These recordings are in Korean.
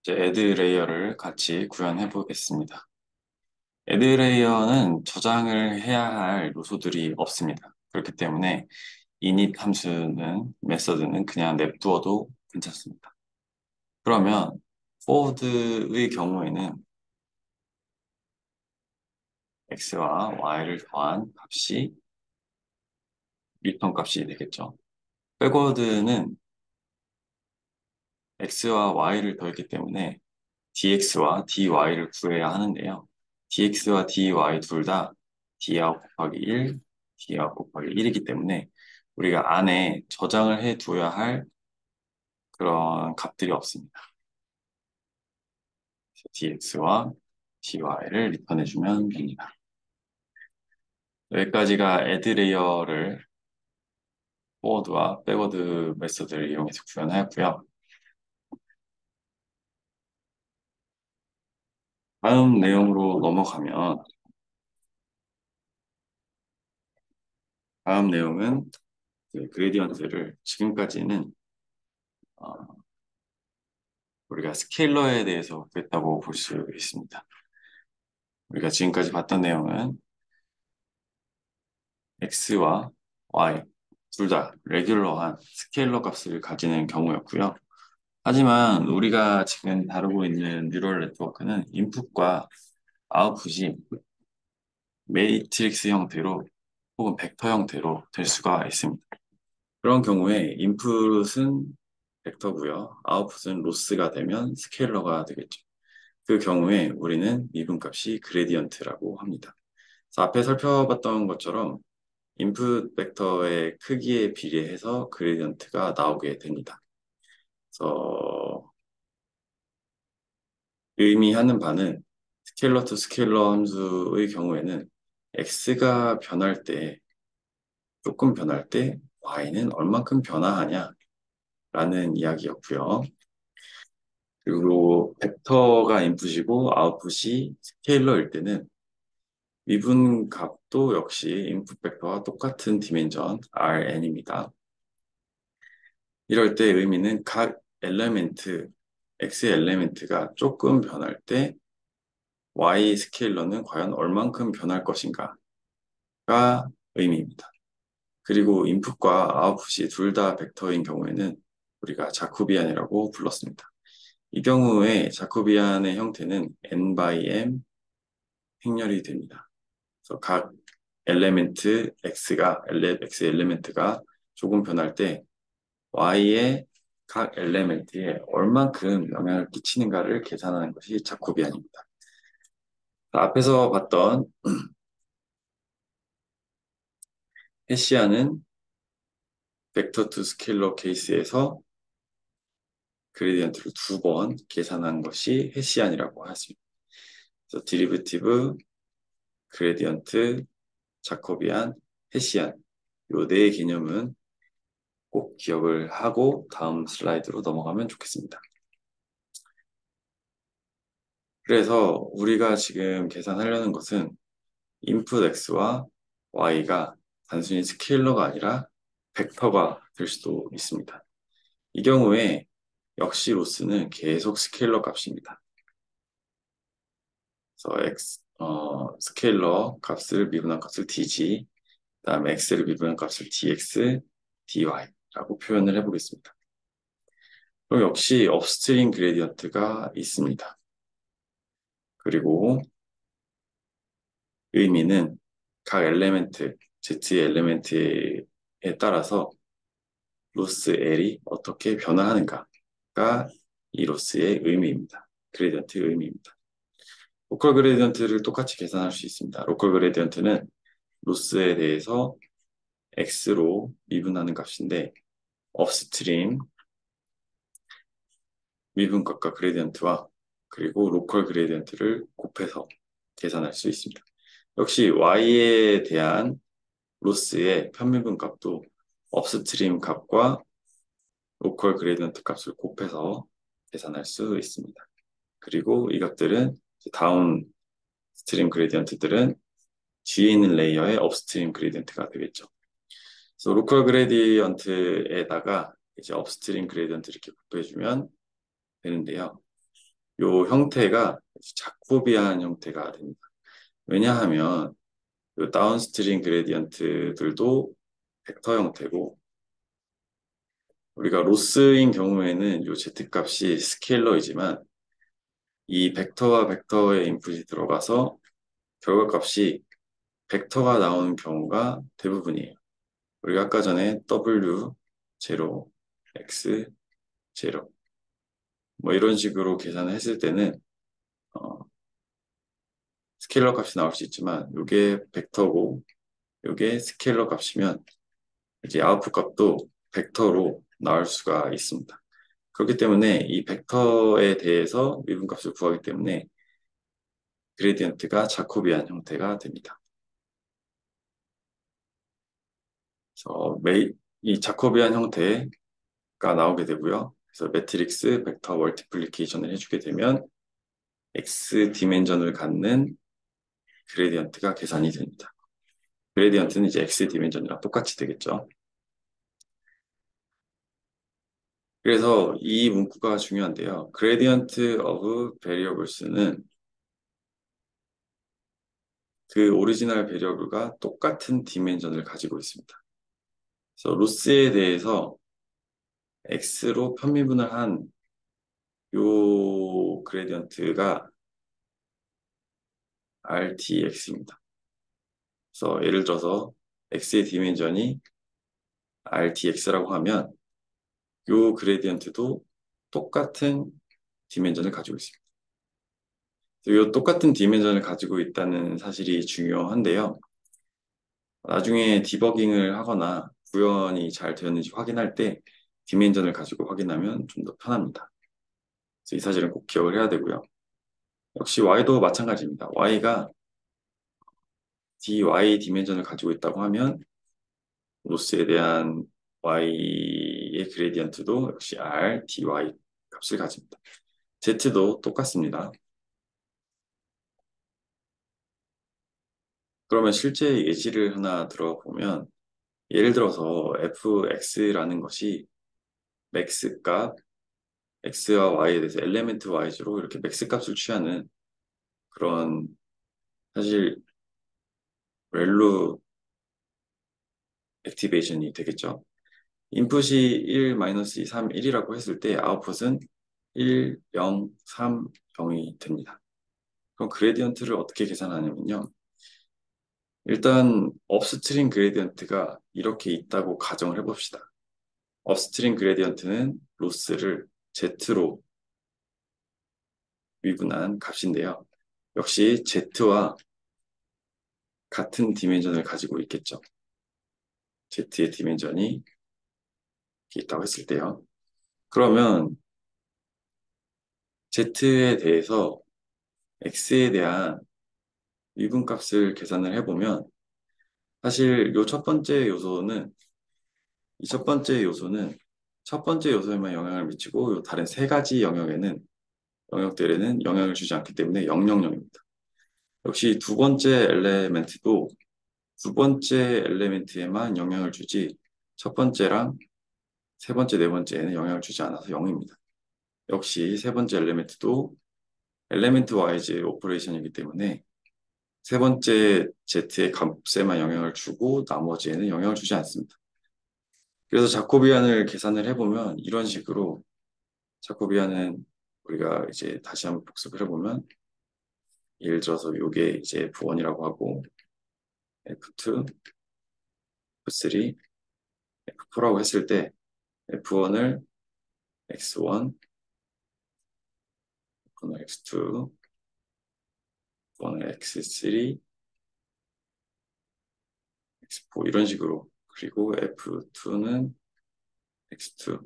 이제 애드 레이어를 같이 구현해 보겠습니다. 애드 레이어는 저장을 해야 할 요소들이 없습니다. 그렇기 때문에 init 함수는 메서드는 그냥 냅두어도 괜찮습니다. 그러면 forward의 경우에는 x와 y를 더한 값이 리턴 값이 되겠죠. backward는 x와 y를 더했기 때문에 dx와 dy를 구해야 하는데요. dx와 dy 둘 다 dr 곱하기 1, dr 곱하기 1이기 때문에 우리가 안에 저장을 해 둬야 할 그런 값들이 없습니다. dx와 dy를 리턴해주면 됩니다. 여기까지가 add 레이어를 forward와 backward 메서드를 이용해서 구현하였고요. 다음 내용으로 넘어가면 다음 내용은 그레디언트를 지금까지는 우리가 스케일러에 대해서 그랬다고 볼 수 있습니다. 우리가 지금까지 봤던 내용은 x와 y 둘 다 레귤러한 스케일러 값을 가지는 경우였고요. 하지만 우리가 지금 다루고 있는 뉴럴 네트워크는 인풋과 아웃풋이 매트릭스 형태로 혹은 벡터 형태로 될 수가 있습니다. 그런 경우에 인풋은 벡터고요. 아웃풋은 로스가 되면 스케일러가 되겠죠. 그 경우에 우리는 미분값이 그레디언트라고 합니다. 그래서 앞에 살펴봤던 것처럼 인풋 벡터의 크기에 비례해서 그레디언트가 나오게 됩니다. 그래서 의미하는 바는 스케일러 투 스케일러 함수의 경우에는 x가 변할 때, 조금 변할 때 y는 얼만큼 변화하냐라는 이야기였고요. 그리고 벡터가 인풋이고 아웃풋이 스케일러일 때는 미분 값도 역시 인풋 벡터와 똑같은 디멘전 Rn입니다. 이럴 때 의미는 각 엘레멘트, X 엘레멘트가 조금 변할 때 Y 스케일러는 과연 얼만큼 변할 것인가가 의미입니다. 그리고 인풋과 아웃풋이 둘 다 벡터인 경우에는 우리가 자코비안이라고 불렀습니다. 이 경우에 자코비안의 형태는 n by m 행렬이 됩니다. 그래서 각 엘레멘트 X 엘레멘트가 조금 변할 때 Y의 각 엘레멘트에 얼만큼 영향을 끼치는가를 계산하는 것이 자코비안입니다. 앞에서 봤던 헤시안은 벡터 투 스케일러 케이스에서 그레디언트를 두 번 계산한 것이 헤시안이라고 하십니다. 그래서 디리버티브, 그레디언트, 자코비안, 헤시안 이 네 개념은 꼭 기억을 하고 다음 슬라이드로 넘어가면 좋겠습니다. 그래서 우리가 지금 계산하려는 것은 input x와 y가 단순히 스케일러가 아니라 벡터가 될 수도 있습니다. 이 경우에 역시 로스는 계속 스케일러 값입니다. 그래서 스케일러 값을 미분한 값을 dg, 그 다음에 x를 미분한 값을 dx, dy라고 표현을 해보겠습니다. 그럼 역시 업스트림 그레디언트가 있습니다. 그리고 의미는 각 엘레멘트, z 엘레멘트에 따라서 로스 L이 어떻게 변화하는가가 이 로스의 의미입니다. 그레디언트의 의미입니다. 로컬 그레디언트를 똑같이 계산할 수 있습니다. 로컬 그레디언트는 로스에 대해서 x로 미분하는 값인데 업스트림 미분값과 그레디언트와 그리고 로컬 그레디언트를 곱해서 계산할 수 있습니다. 역시 y에 대한 로스의 편미분 값도 업스트림 값과 로컬 그레디언트 값을 곱해서 계산할 수 있습니다. 그리고 이 값들은 다운 스트림 그레디언트들은 뒤에 있는 레이어의 업스트림 그레디언트가 되겠죠. 그래서 로컬 그레디언트에다가 이제 업스트림 그레디언트 이렇게 곱해주면 되는데요. 요 형태가 자코비안 형태가 됩니다. 왜냐하면 요 다운스트림 그레디언트들도 벡터 형태고 우리가 로스인 경우에는 요 z값이 스케일러이지만 이 벡터와 벡터의 인풋이 들어가서 결과값이 벡터가 나오는 경우가 대부분이에요. 우리가 아까 전에 w 0, x 0 뭐 이런 식으로 계산을 했을 때는 어, 스케일러 값이 나올 수 있지만 이게 벡터고 이게 스케일러 값이면 이제 아웃풋 값도 벡터로 나올 수가 있습니다. 그렇기 때문에 이 벡터에 대해서 미분값을 구하기 때문에 그레디언트가 자코비안 형태가 됩니다. 그래서 이 자코비안 형태가 나오게 되고요. 그래서 매트릭스 벡터 멀티플리케이션을 해주게 되면 x 디멘전을 갖는 그레디언트가 계산이 됩니다. 그레디언트는 이제 x 디멘전이랑 똑같이 되겠죠. 그래서 이 문구가 중요한데요. gradient of variables는 그 오리지널 베리어블과 똑같은 디멘전을 가지고 있습니다. 그래서 로스에 대해서 x로 편미분을 한 요 그레디언트가 RTX입니다. 그래서 예를 들어서 x의 디멘전이 RTX라고 하면 요 그레디언트도 똑같은 디멘전을 가지고 있습니다. 이 똑같은 디멘전을 가지고 있다는 사실이 중요한데요. 나중에 디버깅을 하거나 구현이 잘 되었는지 확인할 때 디멘전을 가지고 확인하면 좀 더 편합니다. 그래서 이 사실은 꼭 기억을 해야 되고요. 역시 y도 마찬가지입니다. y가 dy 디멘전을 가지고 있다고 하면 로스에 대한 y의 그레디언트도 역시 r, dy 값을 가집니다. z도 똑같습니다. 그러면 실제 예시를 하나 들어보면 예를 들어서 fx라는 것이 맥스 값 x와 y에 대해서 엘리멘트 와이즈로 이렇게 맥스 값을 취하는 그런 사실 렐루 액티베이션이 되겠죠. 인풋이 1, -2, 3, 1이라고 했을 때 아웃풋은 1, 0, 3, 0이 됩니다. 그럼 그레디언트를 어떻게 계산하냐면요. 일단 업스트림 그레디언트가 이렇게 있다고 가정을 해봅시다. 업스트림 그레디언트는 로스를 Z로 미분한 값인데요. 역시 Z와 같은 디멘전을 가지고 있겠죠. Z의 디멘전이 있다고 했을 때요. 그러면 Z에 대해서 X에 대한 미분값을 계산을 해보면 사실 이 첫 번째 요소는 이 첫 번째 요소는 첫 번째 요소에만 영향을 미치고 이 다른 세 가지 영역들에는 영향을 주지 않기 때문에 000입니다. 역시 두 번째 엘레멘트도 두 번째 엘레멘트에만 영향을 주지 첫 번째랑 세 번째, 네 번째에는 영향을 주지 않아서 0입니다. 역시 세 번째 엘레멘트도 엘레멘트 와이즈 오퍼레이션이기 때문에 세 번째 z의 값에만 영향을 주고 나머지에는 영향을 주지 않습니다. 그래서 자코비안을 계산을 해보면 이런 식으로 자코비안은 우리가 이제 다시 한번 복습을 해보면 예를 들어서 이게 이제 F1이라고 하고 F2, F3, F4라고 했을 때 F1을 X1, F1을 X2, F1을 X3, X4 이런 식으로 그리고 F2는 X2,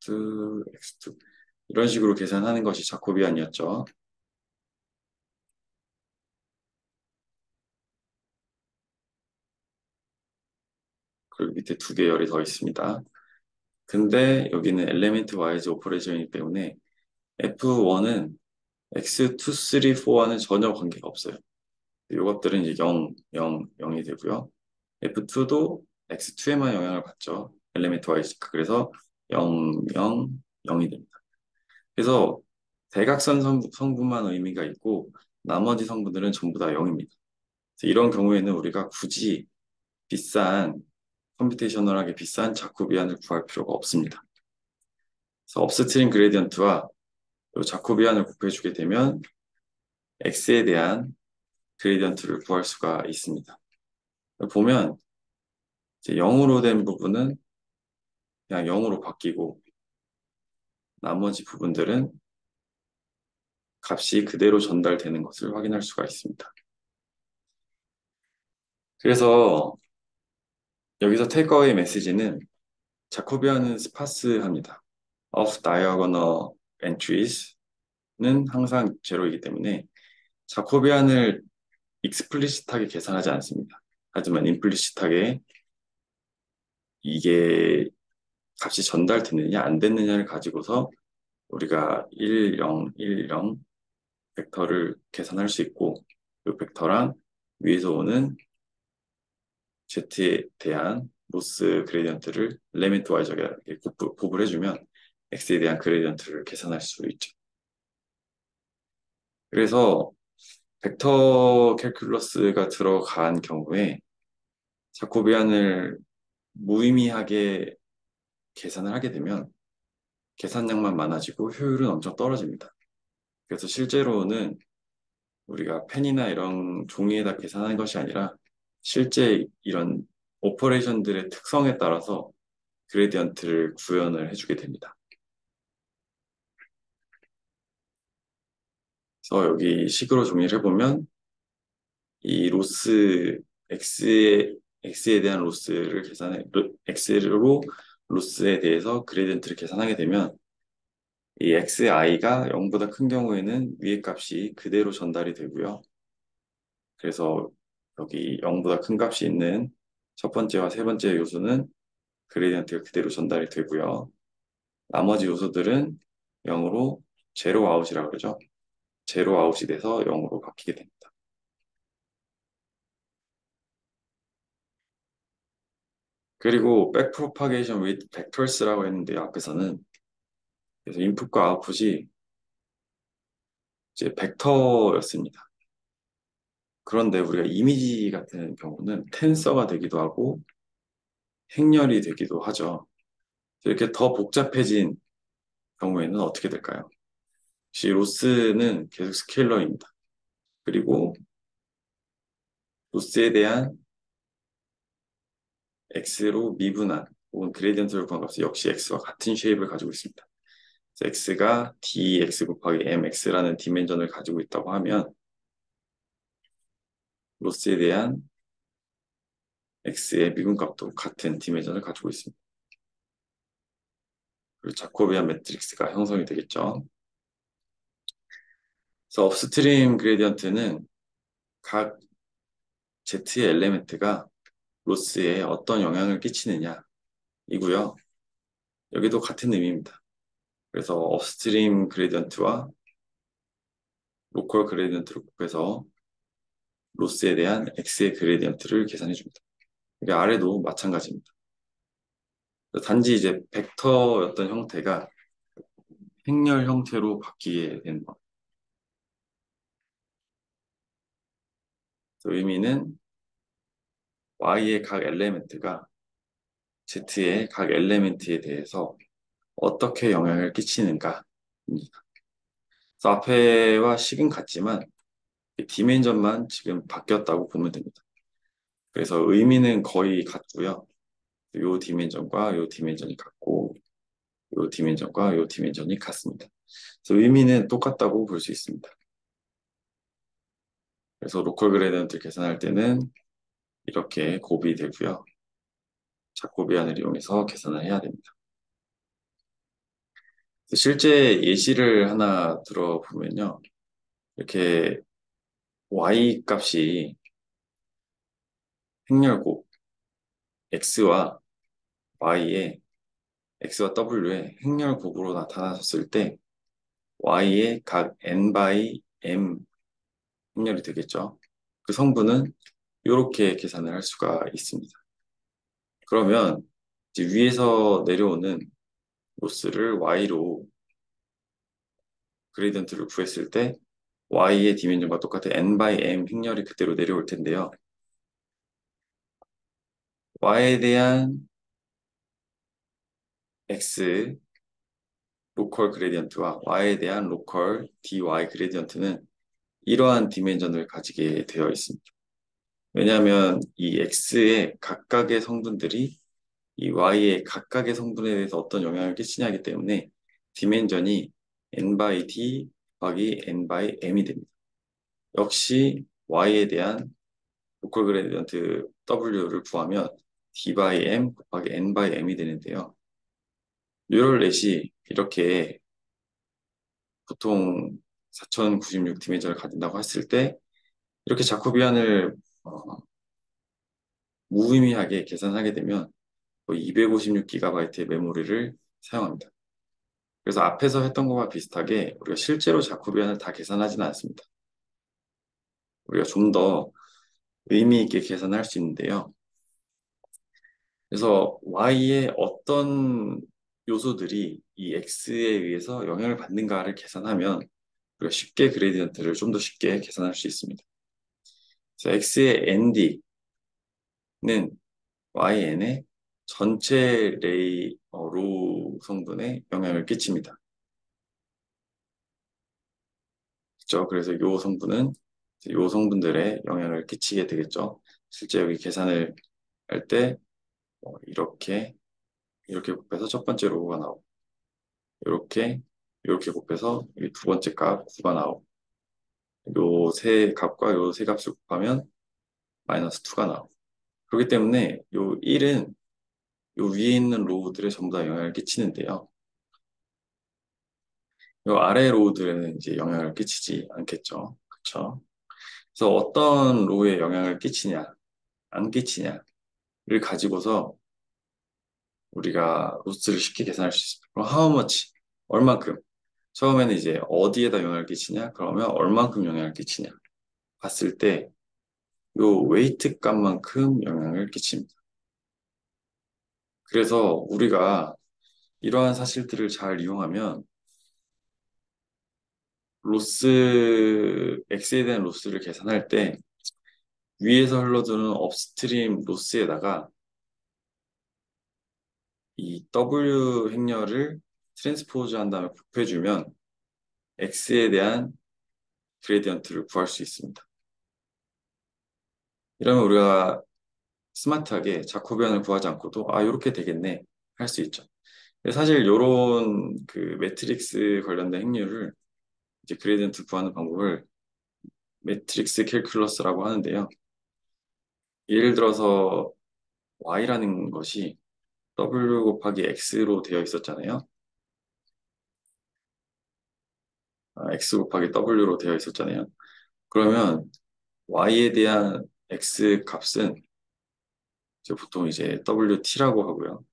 F2, X2 이런 식으로 계산하는 것이 자코비안이었죠. 그리고 밑에 두 개 열이 더 있습니다. 근데 여기는 엘리멘트 와이즈 오퍼레이션이기 때문에 F1은 X2, 3, 4와는 전혀 관계가 없어요. 이것들은 이제 0, 0, 0이 되고요. F2도 X2에만 영향을 받죠. 엘리멘트 와이즈니까. 그래서 0, 0, 0이 됩니다. 그래서 대각선 성분만 의미가 있고 나머지 성분들은 전부 다 0입니다. 이런 경우에는 우리가 굳이 비싼 컴퓨테이셔널하게 비싼 자코비안을 구할 필요가 없습니다. 그래서 업스트림 그레디언트와 자코비안을 곱해주게 되면 x에 대한 그레디언트를 구할 수가 있습니다. 보면 이제 0으로 된 부분은 그냥 0으로 바뀌고 나머지 부분들은 값이 그대로 전달되는 것을 확인할 수가 있습니다. 그래서 여기서 테이크어웨이 메시지는 자코비안은 스파스합니다. of diagonal entries는 항상 제로이기 때문에 자코비안을 익스플리시트하게 계산하지 않습니다. 하지만 임플리시트하게 이게 값이 전달됐느냐 안 됐느냐를 가지고서 우리가 1, 0, 1, 0 벡터를 계산할 수 있고 이 벡터랑 위에서 오는 Z에 대한 로스 그레디언트를 엘리멘트 와이즈하게 곱을 해주면 X에 대한 그레디언트를 계산할 수 있죠. 그래서 벡터 캘큘러스가 들어간 경우에 자코비안을 무의미하게 계산을 하게 되면 계산량만 많아지고 효율은 엄청 떨어집니다. 그래서 실제로는 우리가 펜이나 이런 종이에다 계산하는 것이 아니라 실제 이런 오퍼레이션들의 특성에 따라서 그레디언트를 구현을 해주게 됩니다. 그래서 여기 식으로 정리를 해보면 이 로스 x에 대한 로스를 x로 로스에 대해서 그레디언트를 계산하게 되면 이 xi가 0보다 큰 경우에는 위의 값이 그대로 전달이 되고요. 그래서 여기 0보다 큰 값이 있는 첫 번째와 세 번째 요소는 그레디언트가 그대로 전달이 되고요. 나머지 요소들은 0으로 제로 아웃이라고 그러죠. 제로 아웃이 돼서 0으로 바뀌게 됩니다. 그리고 back propagation with vectors라고 했는데 앞에서는 그래서 인풋과 아웃풋이 이제 벡터였습니다. 그런데 우리가 이미지 같은 경우는 텐서가 되기도 하고 행렬이 되기도 하죠. 이렇게 더 복잡해진 경우에는 어떻게 될까요? 역시 로스는 계속 스케일러입니다. 그리고 로스에 대한 x로 미분한 혹은 그레디언트를 구한 값은 역시 x와 같은 쉐입을 가지고 있습니다. x가 dx 곱하기 mx라는 디멘전을 가지고 있다고 하면 로스에 대한 x의 미분값도 같은 디멘전을 가지고 있습니다. 그리고 자코비안 매트릭스가 형성이 되겠죠. 그래서 업스트림 그레디언트는 각 z의 엘리멘트가 로스에 어떤 영향을 끼치느냐 이고요. 여기도 같은 의미입니다. 그래서 업스트림 그레디언트와 로컬 그레디언트를 곱해서 로스에 대한 x의 그레디언트를 계산해 줍니다. 이게 아래도 마찬가지입니다. 단지 이제 벡터였던 형태가 행렬 형태로 바뀌게 되는 것. 의미는 y의 각 엘리멘트가 z의 각 엘리멘트에 대해서 어떻게 영향을 끼치는가입니다. 그래서 앞에와 식은 같지만 디멘전만 지금 바뀌었다고 보면 됩니다. 그래서 의미는 거의 같고요. 요 디멘전과 요 디멘전이 같고 요 디멘전과 요 디멘전이 같습니다. 그래서 의미는 똑같다고 볼 수 있습니다. 그래서 로컬 그레디언트 계산할 때는 이렇게 곱이 되고요. 자코비안을 이용해서 계산을 해야 됩니다. 실제 예시를 하나 들어보면요. 이렇게 y 값이 행렬곱 x와 y의 x와 w의 행렬곱으로 나타났을 때 y의 각 n by m 행렬이 되겠죠. 그 성분은 이렇게 계산을 할 수가 있습니다. 그러면 이제 위에서 내려오는 로스를 y로 그레디언트를 구했을 때 y의 디멘전과 똑같은 n by m 행렬이 그대로 내려올 텐데요. y에 대한 x 로컬 그레디언트와 y에 대한 로컬 dy 그레디언트는 이러한 디멘전을 가지게 되어 있습니다. 왜냐하면 이 x의 각각의 성분들이 이 y의 각각의 성분에 대해서 어떤 영향을 끼치냐기 때문에 디멘전이 n by d 곱하기 n by m이 됩니다. 역시 y에 대한 로컬 그레디언트 w를 구하면 d by m 곱하기 n by m이 되는데요. 뉴럴 넷이 이렇게 보통 4096 디멘전을 가진다고 했을 때 이렇게 자코비안을 무의미하게 계산하게 되면 거의 256GB의 메모리를 사용합니다. 그래서 앞에서 했던 것과 비슷하게 우리가 실제로 자코비안을 다 계산하지는 않습니다. 우리가 좀 더 의미 있게 계산할 수 있는데요. 그래서 y의 어떤 요소들이 이 x에 의해서 영향을 받는가를 계산하면 우리가 쉽게 그레디언트를 좀 더 쉽게 계산할 수 있습니다. 그래서 x의 nd는 yn의 전체 로 성분에 영향을 끼칩니다. 그렇죠? 그래서 요 성분은 요 성분들에 영향을 끼치게 되겠죠. 실제 여기 계산을 할 때 이렇게 곱해서 첫 번째 로우가 나오고 이렇게 곱해서 이 두 번째 값 9가 나오고 요 세 값과 요 세 값을 곱하면 마이너스 2가 나오고 그렇기 때문에 요 1은 요 위에 있는 로우들에 전부 다 영향을 끼치는데요. 요 아래 로우들에는 이제 영향을 끼치지 않겠죠. 그렇죠? 그래서 어떤 로우에 영향을 끼치냐, 안 끼치냐를 가지고서 우리가 로스를 쉽게 계산할 수 있습니다. 그럼 how much? 얼만큼? 처음에는 이제 어디에다 영향을 끼치냐? 그러면 얼만큼 영향을 끼치냐? 봤을 때 요 웨이트 값만큼 영향을 끼칩니다. 그래서 우리가 이러한 사실들을 잘 이용하면 X에 대한 로스를 계산할 때 위에서 흘러드는 업스트림 로스에다가 이 W 행렬을 트랜스포즈 한 다음에 곱해주면 X에 대한 그레디언트를 구할 수 있습니다. 이러면 우리가 스마트하게 자코비안을 구하지 않고도 이렇게 되겠네 할 수 있죠. 사실 이런 그 매트릭스 관련된 행렬을 이제 그레디언트 구하는 방법을 매트릭스 캘큘러스라고 하는데요. 예를 들어서 y라는 것이 w 곱하기 x로 되어 있었잖아요. x 곱하기 w로 되어 있었잖아요. 그러면 y에 대한 x 값은 이제 보통 이제 wt라고 하고요.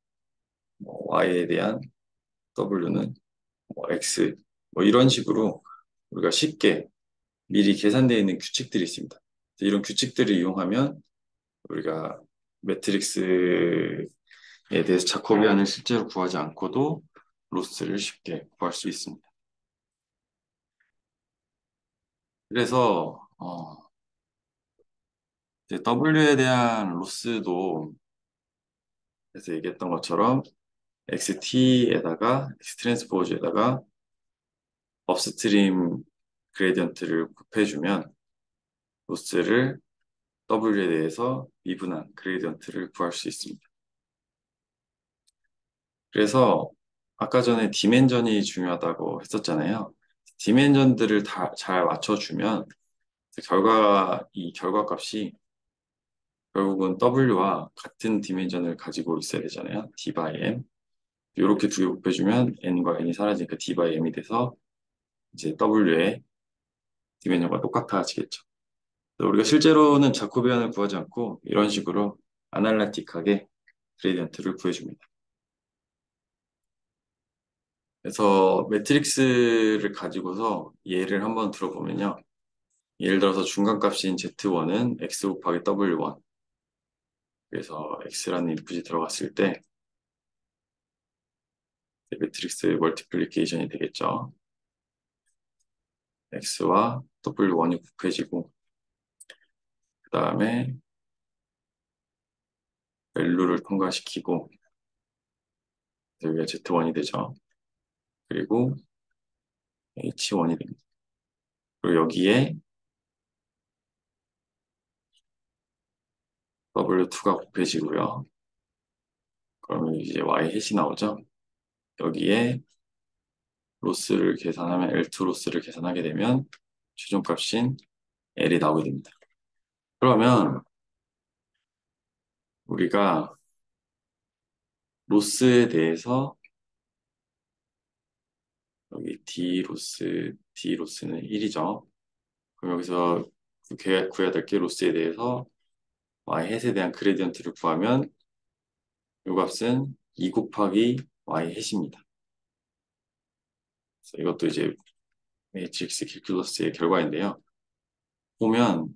y에 대한 w는 x 이런 식으로 우리가 쉽게 미리 계산되어 있는 규칙들이 있습니다. 이런 규칙들을 이용하면 우리가 매트릭스에 대해서 자코비안을 실제로 구하지 않고도 로스를 쉽게 구할 수 있습니다. 그래서 이제 W에 대한 로스도 그래서 얘기했던 것처럼 XT에다가 X 트랜스포즈에다가 업스트림 그레디언트를 곱해주면 로스를 W에 대해서 미분한 그레디언트를 구할 수 있습니다. 그래서 아까 전에 디멘전이 중요하다고 했었잖아요. 디멘전들을 다 잘 맞춰주면 이 결과값이 결국은 W와 같은 디멘전을 가지고 있어야 되잖아요. D by M. 이렇게 두 개 곱해주면 N과 N이 사라지니까 D by M이 돼서 이제 W의 디멘전과 똑같아지겠죠. 우리가 실제로는 자코비안을 구하지 않고 이런 식으로 아날라틱하게 그레디언트를 구해줍니다. 그래서 매트릭스를 가지고서 예를 한번 들어보면요. 예를 들어서 중간값인 Z1은 X 곱하기 W1 그래서 X라는 인풋이 들어갔을 때 매트릭스 멀티플리케이션이 되겠죠. X와 W1이 곱해지고 그 다음에 밸류를 통과시키고 여기가 Z1이 되죠. 그리고 H1이 됩니다. 그리고 여기에 W2가 곱해지고요. 그러면 이제 Y 햇이 나오죠. 여기에 로스를 계산하면 L2 로스를 계산하게 되면 최종값인 L이 나오게 됩니다. 그러면 우리가 로스에 대해서 여기 D 로스는 1이죠. 그럼 여기서 구해야 될 게 로스에 대해서 Y 햇에 대한 그레디언트를 구하면 이 값은 2 곱하기 Y 햇입니다. 그래서 이것도 이제 매트릭스 캘큘러스의 결과인데요. 보면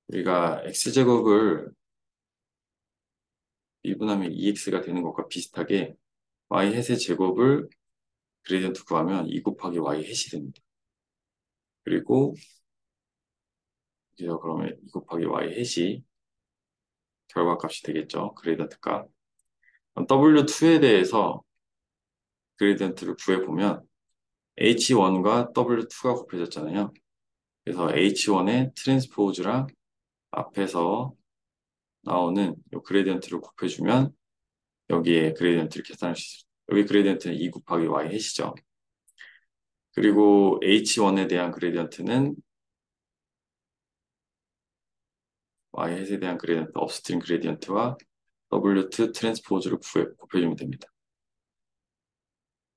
우리가 x제곱을 미분하면 2x가 되는 것과 비슷하게 y 햇의 제곱을 그레디언트 구하면 2 곱하기 y 햇이 됩니다. 그리고 여기서 그러면 2 곱하기 y 햇이 결과값이 되겠죠. 그레디언트 값. W2에 대해서 그레디언트를 구해보면 H1과 W2가 곱해졌잖아요. 그래서 H1의 트랜스포즈랑 앞에서 나오는 이 그레디언트를 곱해주면 여기에 그레디언트를 계산할 수 있어요. 여기 그레디언트는 2 곱하기 y 햇이죠. 그리고 H1에 대한 그레디언트는 y 햇에 대한 그레디언트, 업스트림 그레디언트와 W2 트랜스포즈를 곱해주면 됩니다.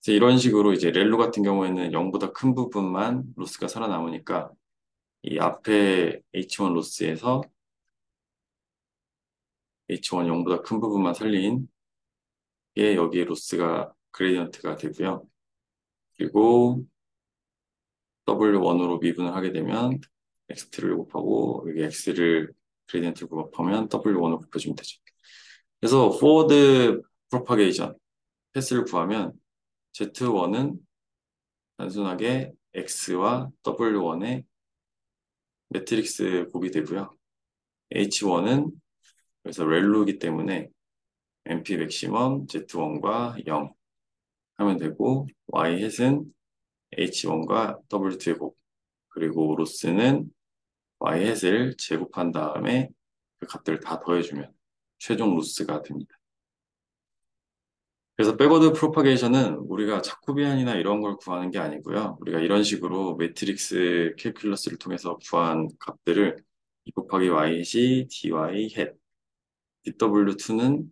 그래서 이런 식으로 이제 렐로 같은 경우에는 0보다 큰 부분만 로스가 살아남으니까 이 앞에 H1 로스에서 H1 0보다 큰 부분만 살린 게 여기에 로스가 그레디언트가 되고요. 그리고 W1으로 미분을 하게 되면 X2를 곱하고 여기 X를 그레디언트를 곱하면 W1을 곱해주면 되죠. 그래서 포워드 프로파게이션 패스를 구하면 Z1은 단순하게 X와 W1의 매트릭스 곱이 되고요. H1은 그래서 렐로이기 때문에 MP 맥시멈 Z1과 0 하면 되고 Y 햇은 H1과 W2의 곱 그리고 로스는 Y 햇을 제곱한 다음에 그 값들을 다 더해주면 최종 로스가 됩니다. 그래서 백워드 프로파게이션은 우리가 자코비안이나 이런 걸 구하는 게 아니고요. 우리가 이런 식으로 매트릭스 캘큘러스를 통해서 구한 값들을 2 곱하기 yc dy 햇 dw2는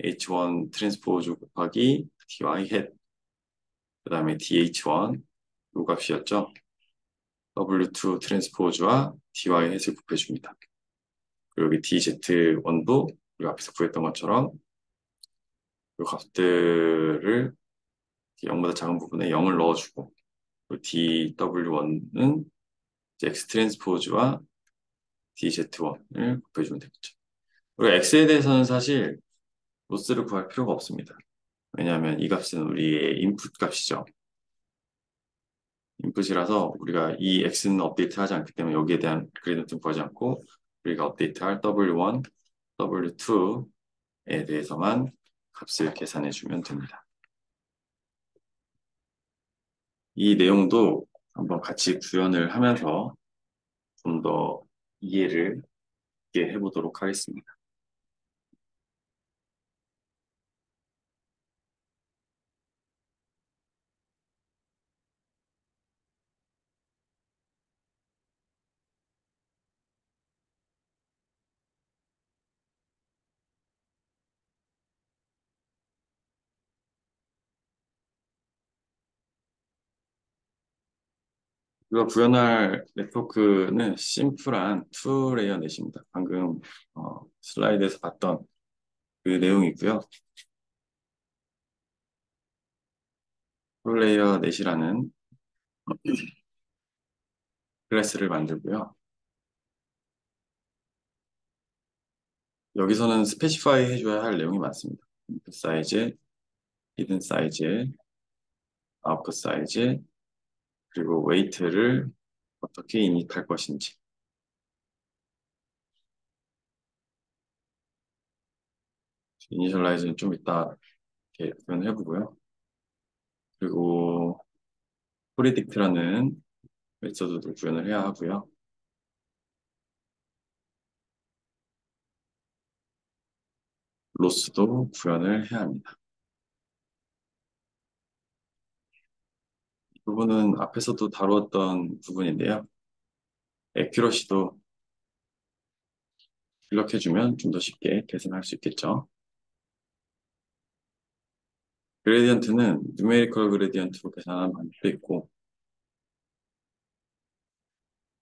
h1 트랜스포즈 곱하기 dy 햇 그 다음에 dh1 요 값이었죠. w2 트랜스포즈와 dy 햇을 곱해줍니다. 그리고 여기 dz1도 우리가 앞에서 구했던 것처럼 이 값들을 0보다 작은 부분에 0을 넣어주고 DW1은 X 트랜스포즈와 DZ1을 곱해주면 되겠죠. 그리고 X에 대해서는 사실 로스를 구할 필요가 없습니다. 왜냐하면 이 값은 우리의 인풋 값이죠. 인풋이라서 우리가 이 X는 업데이트 하지 않기 때문에 여기에 대한 그래디언트는 구하지 않고 우리가 업데이트할 W1, W2에 대해서만 값을 계산해주면 됩니다. 이 내용도 한번 같이 구현을 하면서 좀 더 이해를 있게 해보도록 하겠습니다. 우리가 구현할 네트워크는 심플한 투 레이어 넷입니다. 방금 슬라이드에서 봤던 그 내용이고요. 투 레이어 넷이라는 클래스를 만들고요. 여기서는 스페시파이 해줘야 할 내용이 많습니다. 인풋 사이즈, 히든 사이즈, 아웃풋 사이즈, 그리고 웨이트를 어떻게 인입할 것인지. 이니셜라이즈는 좀 이따 이렇게 구현해 보고요. 그리고 프리딕트라는 메서드도 구현을 해야 하고요. 로스도 구현을 해야 합니다. 이 부분은 앞에서도 다루었던 부분인데요. 에큐러시도 입력해주면 좀 더 쉽게 계산할 수 있겠죠. 그레디언트는 누메리컬 그레디언트로 계산하는 방법도 있고,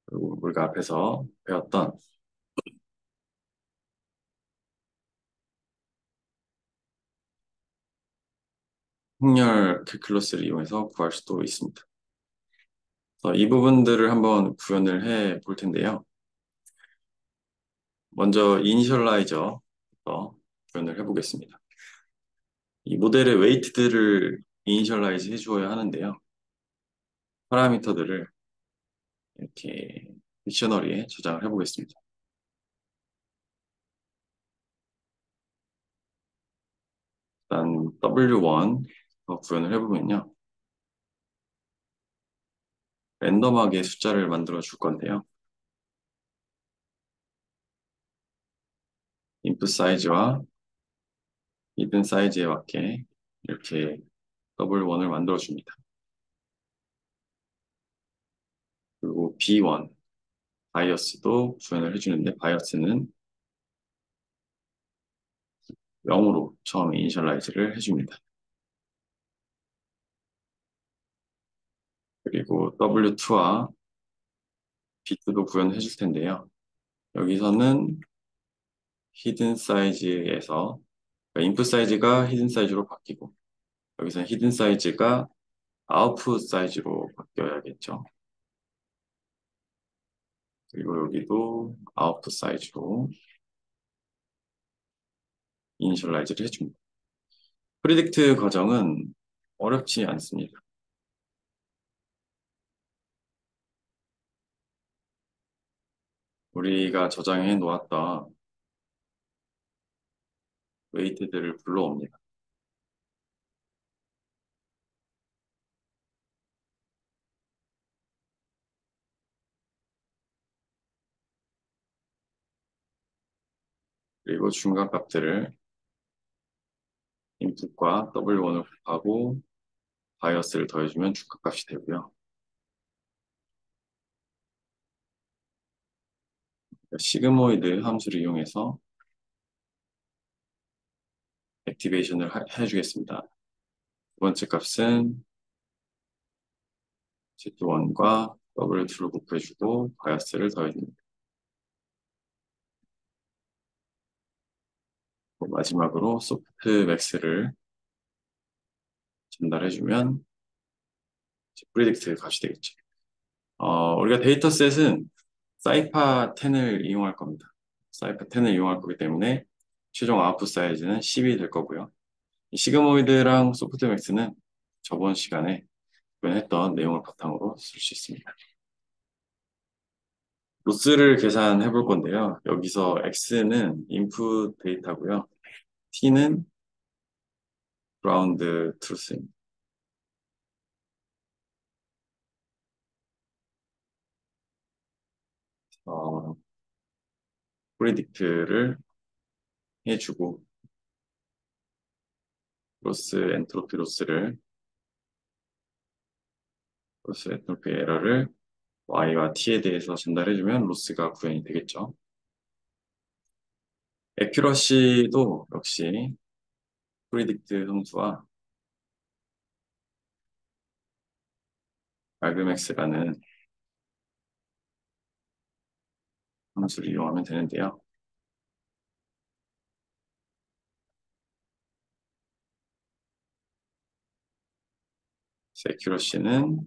그리고 우리가 앞에서 배웠던 확률 캘큘러스를 이용해서 구할 수도 있습니다. 그래서 이 부분들을 한번 구현을 해 볼 텐데요. 먼저 이니셜라이저부터 구현을 해 보겠습니다. 이 모델의 웨이트들을 이니셜라이즈 해주어야 하는데요. 파라미터들을 이렇게 딕셔너리에 저장을 해보겠습니다. 일단 W1 구현을 해보면요. 랜덤하게 숫자를 만들어 줄 건데요. 인풋 사이즈와 히든 사이즈에 맞게 이렇게 W1을 만들어 줍니다. 그리고 B1 바이어스도 구현을 해주는데 바이어스는 0으로 처음 이니셜라이즈를 해줍니다. 그리고 W2와 B2도 구현해 줄 텐데요. 여기서는 히든 사이즈에서 그러니까 인풋 사이즈가 히든 사이즈로 바뀌고 여기서는 히든 사이즈가 아웃풋 사이즈로 바뀌어야겠죠. 그리고 여기도 아웃풋 사이즈로 이니셜라이즈를 해줍니다. 프리딕트 과정은 어렵지 않습니다. 우리가 저장해 놓았던 웨이트들을 불러옵니다. 그리고 중간값들을 인풋과 W1을 곱하고 바이어스를 더해주면 중간값이 되고요. 시그모이드 함수를 이용해서 액티베이션을 해주겠습니다. 두 번째 값은 Z1과 W2를 곱해주고 바이어스를 더해줍니다. 마지막으로 소프트맥스를 전달해주면 프리딕트 값이 되겠죠. 우리가 데이터셋은 사이파 10을 이용할 겁니다. 사이파 10을 이용할 거기 때문에 최종 아웃풋 사이즈는 10이 될 거고요. 이 시그모이드랑 소프트맥스는 저번 시간에 구현했던 내용을 바탕으로 쓸 수 있습니다. 로스를 계산해 볼 건데요. 여기서 X는 인풋 데이터고요. T는 그라운드 트루스입니다. 어, 프리딕트를 해주고 로스 엔트로피 에러를 Y와 T에 대해서 전달해주면 로스가 구현이 되겠죠. 에큐러시도 역시 프리딕트 함수와 argmax라는 함수를 이용하면 되는데요. 에큐러시는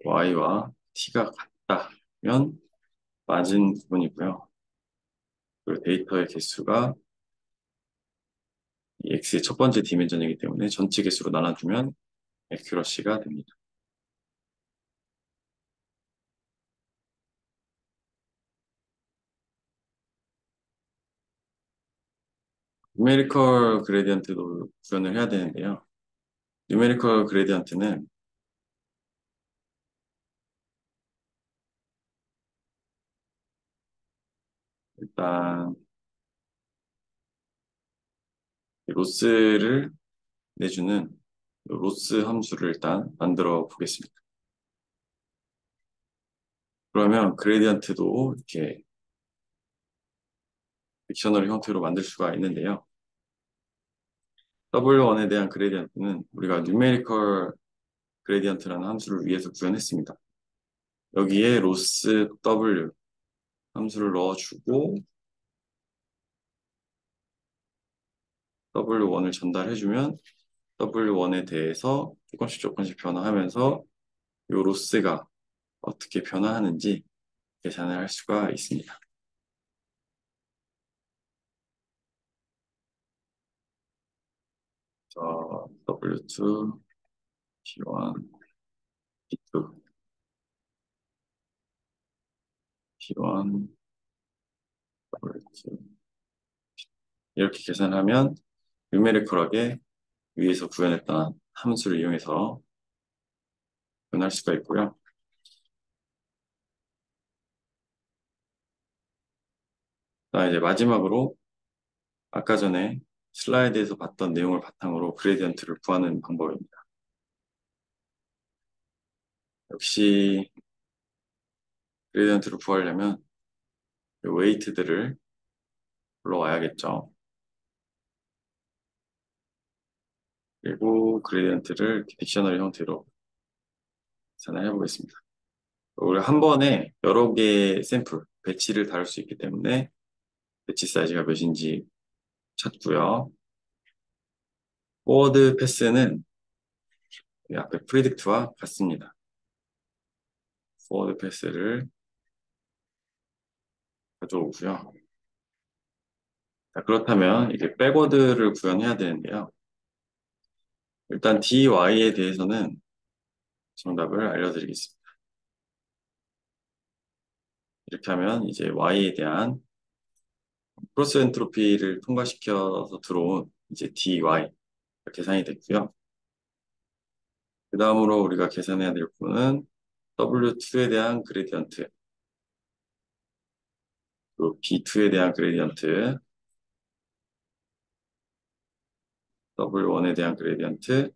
Y와 T가 같다면 맞은 부분이고요. 그리고 데이터의 개수가 이 X의 첫 번째 디멘전이기 때문에 전체 개수로 나눠주면 액큐러시가 됩니다. 뉴메리컬 그레디언트도 구현을 해야 되는데요. 뉴메리컬 그레디언트는 일단 로스를 내주는 로스 함수를 일단 만들어 보겠습니다. 그러면 그레디언트도 이렇게 딕셔너리 형태로 만들 수가 있는데요. W1에 대한 그레디언트는 우리가 뉴메리컬 그레디언트라는 함수를 위해서 구현했습니다. 여기에 로스 W 함수를 넣어주고 W1을 전달해주면 W1에 대해서 조금씩 변화하면서 이 로스가 어떻게 변화하는지 계산을 할 수가 있습니다. W2, T1, T2, T1, W2 이렇게 계산하면 뉴메리컬하게 위에서 구현했던 함수를 이용해서 구현할 수가 있고요. 자, 이제 마지막으로 아까 전에 슬라이드에서 봤던 내용을 바탕으로 그레디언트를 구하는 방법입니다. 역시 그레디언트를 구하려면 웨이트들을 불러와야겠죠. 그리고 그레디언트를 이렇게 딕셔너리 형태로 계산을 해보겠습니다. 우리 한 번에 여러 개의 샘플, 배치를 다룰 수 있기 때문에 배치 사이즈가 몇인지 찾고요. 포워드 패스는 이 앞에 프리딕트와 같습니다. 포워드 패스를 가져오고요. 자, 그렇다면 이게 백워드를 구현해야 되는데요. 일단 dy에 대해서는 정답을 알려드리겠습니다. 이렇게 하면 이제 y에 대한 크로스 엔트로피를 통과시켜서 들어온 이제 dy 계산이 됐고요. 그 다음으로 우리가 계산해야 될 부분은 W2에 대한 그레디언트, 그리고 B2에 대한 그레디언트, W1에 대한 그레디언트,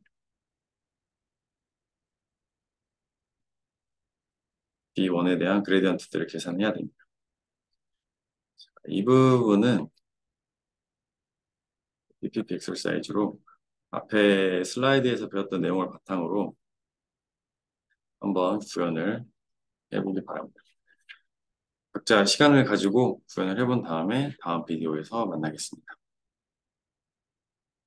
B1에 대한 그레디언트들을 계산해야 됩니다. 이 부분은 PPT 엑서사이즈로 앞에 슬라이드에서 배웠던 내용을 바탕으로 한번 구현을 해보기 바랍니다. 각자 시간을 가지고 구현을 해본 다음에 다음 비디오에서 만나겠습니다.